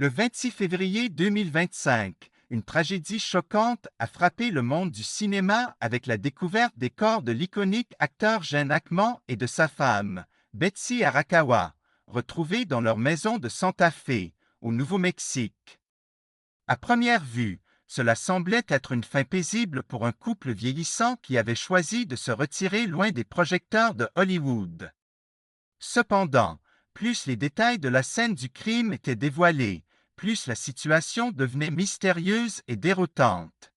Le 26 février 2025, une tragédie choquante a frappé le monde du cinéma avec la découverte des corps de l'iconique acteur Gene Hackman et de sa femme, Betsy Arakawa, retrouvés dans leur maison de Santa Fe, au Nouveau-Mexique. À première vue, cela semblait être une fin paisible pour un couple vieillissant qui avait choisi de se retirer loin des projecteurs de Hollywood. Cependant, plus les détails de la scène du crime étaient dévoilés, plus la situation devenait mystérieuse et déroutante.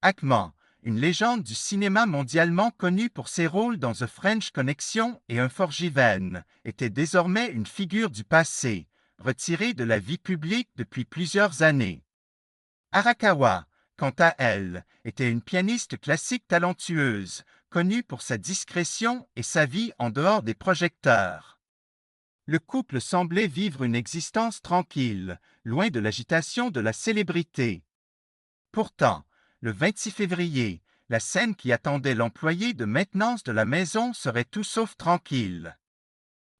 Hackman, une légende du cinéma mondialement connue pour ses rôles dans The French Connection et Unforgiven, était désormais une figure du passé, retirée de la vie publique depuis plusieurs années. Arakawa, quant à elle, était une pianiste classique talentueuse, connue pour sa discrétion et sa vie en dehors des projecteurs. Le couple semblait vivre une existence tranquille, loin de l'agitation de la célébrité. Pourtant, le 26 février, la scène qui attendait l'employé de maintenance de la maison serait tout sauf tranquille.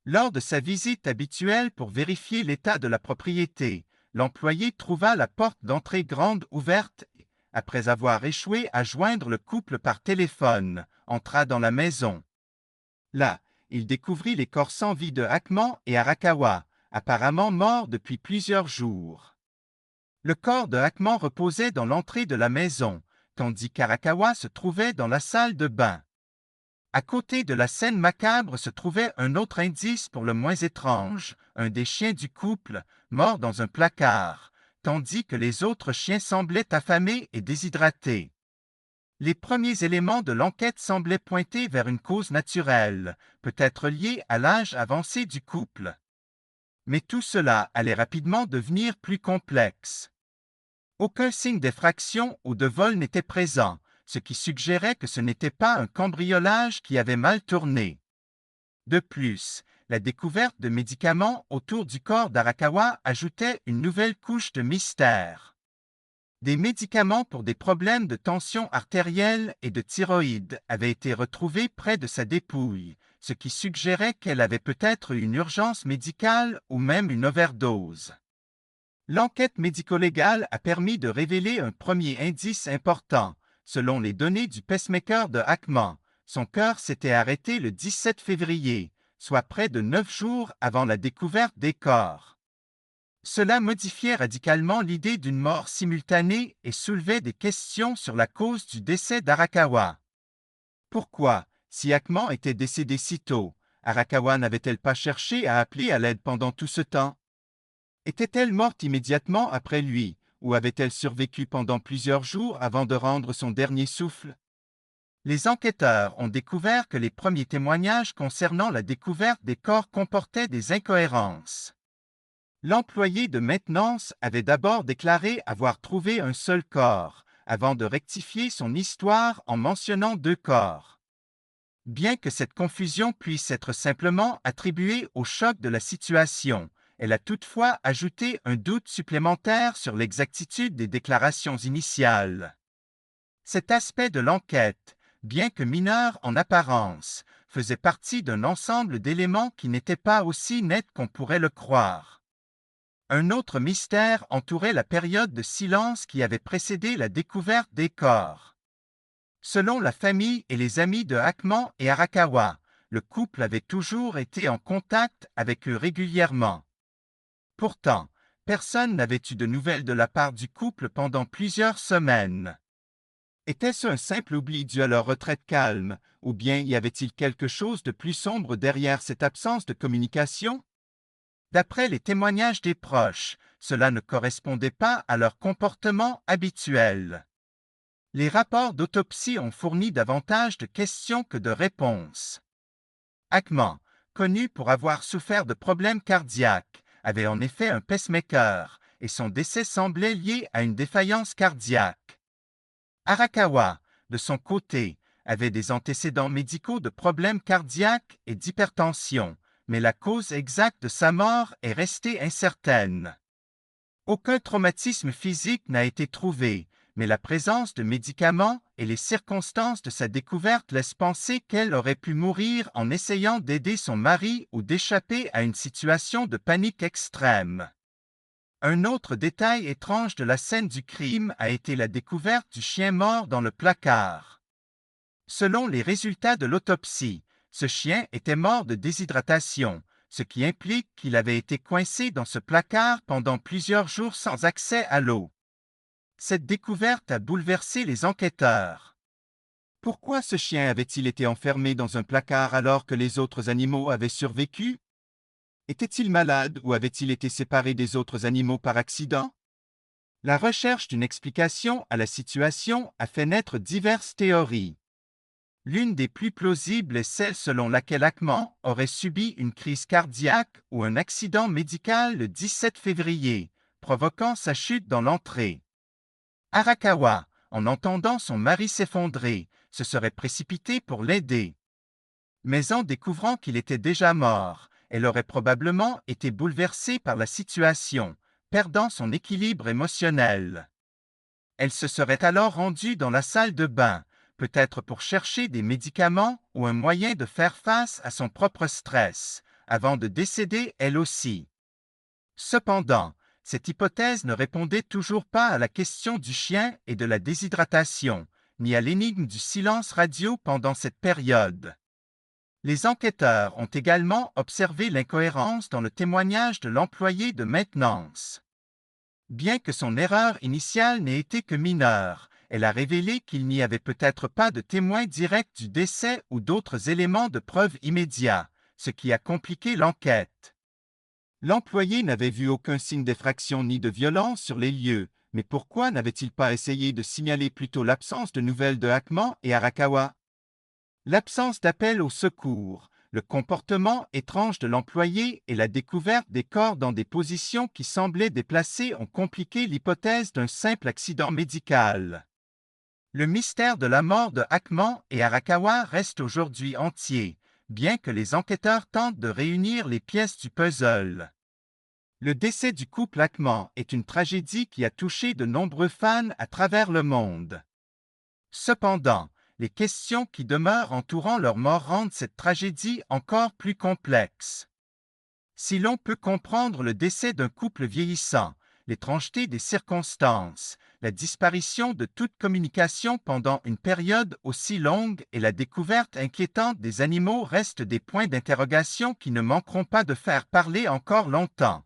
Lors de sa visite habituelle pour vérifier l'état de la propriété, l'employé trouva la porte d'entrée grande ouverte et, après avoir échoué à joindre le couple par téléphone, entra dans la maison. Là, il découvrit les corps sans vie de Hackman et Arakawa, apparemment morts depuis plusieurs jours. Le corps de Hackman reposait dans l'entrée de la maison, tandis qu'Arakawa se trouvait dans la salle de bain. À côté de la scène macabre se trouvait un autre indice pour le moins étrange, un des chiens du couple, mort dans un placard, tandis que les autres chiens semblaient affamés et déshydratés. Les premiers éléments de l'enquête semblaient pointer vers une cause naturelle, peut-être liée à l'âge avancé du couple. Mais tout cela allait rapidement devenir plus complexe. Aucun signe d'effraction ou de vol n'était présent, ce qui suggérait que ce n'était pas un cambriolage qui avait mal tourné. De plus, la découverte de médicaments autour du corps d'Arakawa ajoutait une nouvelle couche de mystère. Des médicaments pour des problèmes de tension artérielle et de thyroïde avaient été retrouvés près de sa dépouille, ce qui suggérait qu'elle avait peut-être eu une urgence médicale ou même une overdose. L'enquête médico-légale a permis de révéler un premier indice important. Selon les données du pacemaker de Hackman, son cœur s'était arrêté le 17 février, soit près de 9 jours avant la découverte des corps. Cela modifiait radicalement l'idée d'une mort simultanée et soulevait des questions sur la cause du décès d'Arakawa. Pourquoi, si Hackman était décédé si tôt, Arakawa n'avait-elle pas cherché à appeler à l'aide pendant tout ce temps? Était-elle morte immédiatement après lui, ou avait-elle survécu pendant plusieurs jours avant de rendre son dernier souffle? Les enquêteurs ont découvert que les premiers témoignages concernant la découverte des corps comportaient des incohérences. L'employé de maintenance avait d'abord déclaré avoir trouvé un seul corps, avant de rectifier son histoire en mentionnant 2 corps. Bien que cette confusion puisse être simplement attribuée au choc de la situation, elle a toutefois ajouté un doute supplémentaire sur l'exactitude des déclarations initiales. Cet aspect de l'enquête, bien que mineur en apparence, faisait partie d'un ensemble d'éléments qui n'étaient pas aussi nets qu'on pourrait le croire. Un autre mystère entourait la période de silence qui avait précédé la découverte des corps. Selon la famille et les amis de Hackman et Arakawa, le couple avait toujours été en contact avec eux régulièrement. Pourtant, personne n'avait eu de nouvelles de la part du couple pendant plusieurs semaines. Était-ce un simple oubli dû à leur retraite calme, ou bien y avait-il quelque chose de plus sombre derrière cette absence de communication? D'après les témoignages des proches, cela ne correspondait pas à leur comportement habituel. Les rapports d'autopsie ont fourni davantage de questions que de réponses. Hackman, connu pour avoir souffert de problèmes cardiaques, avait en effet un pacemaker, et son décès semblait lié à une défaillance cardiaque. Arakawa, de son côté, avait des antécédents médicaux de problèmes cardiaques et d'hypertension, mais la cause exacte de sa mort est restée incertaine. Aucun traumatisme physique n'a été trouvé, mais la présence de médicaments et les circonstances de sa découverte laissent penser qu'elle aurait pu mourir en essayant d'aider son mari ou d'échapper à une situation de panique extrême. Un autre détail étrange de la scène du crime a été la découverte du chien mort dans le placard. Selon les résultats de l'autopsie, ce chien était mort de déshydratation, ce qui implique qu'il avait été coincé dans ce placard pendant plusieurs jours sans accès à l'eau. Cette découverte a bouleversé les enquêteurs. Pourquoi ce chien avait-il été enfermé dans un placard alors que les autres animaux avaient survécu? Était-il malade ou avait-il été séparé des autres animaux par accident? La recherche d'une explication à la situation a fait naître diverses théories. L'une des plus plausibles est celle selon laquelle Ackman aurait subi une crise cardiaque ou un accident médical le 17 février, provoquant sa chute dans l'entrée. Arakawa, en entendant son mari s'effondrer, se serait précipitée pour l'aider. Mais en découvrant qu'il était déjà mort, elle aurait probablement été bouleversée par la situation, perdant son équilibre émotionnel. Elle se serait alors rendue dans la salle de bain, peut-être pour chercher des médicaments ou un moyen de faire face à son propre stress, avant de décéder elle aussi. Cependant, cette hypothèse ne répondait toujours pas à la question du chien et de la déshydratation, ni à l'énigme du silence radio pendant cette période. Les enquêteurs ont également observé l'incohérence dans le témoignage de l'employé de maintenance. Bien que son erreur initiale n'ait été que mineure, elle a révélé qu'il n'y avait peut-être pas de témoin direct du décès ou d'autres éléments de preuve immédiats, ce qui a compliqué l'enquête. L'employé n'avait vu aucun signe d'effraction ni de violence sur les lieux, mais pourquoi n'avait-il pas essayé de signaler plutôt l'absence de nouvelles de Ackman et Arakawa? L'absence d'appel au secours, le comportement étrange de l'employé et la découverte des corps dans des positions qui semblaient déplacées ont compliqué l'hypothèse d'un simple accident médical. Le mystère de la mort de Ackman et Arakawa reste aujourd'hui entier, bien que les enquêteurs tentent de réunir les pièces du puzzle. Le décès du couple Ackman est une tragédie qui a touché de nombreux fans à travers le monde. Cependant, les questions qui demeurent entourant leur mort rendent cette tragédie encore plus complexe. Si l'on peut comprendre le décès d'un couple vieillissant, l'étrangeté des circonstances, la disparition de toute communication pendant une période aussi longue et la découverte inquiétante des animaux restent des points d'interrogation qui ne manqueront pas de faire parler encore longtemps.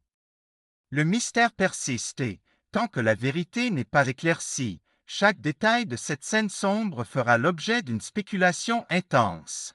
Le mystère persiste et, tant que la vérité n'est pas éclaircie, chaque détail de cette scène sombre fera l'objet d'une spéculation intense.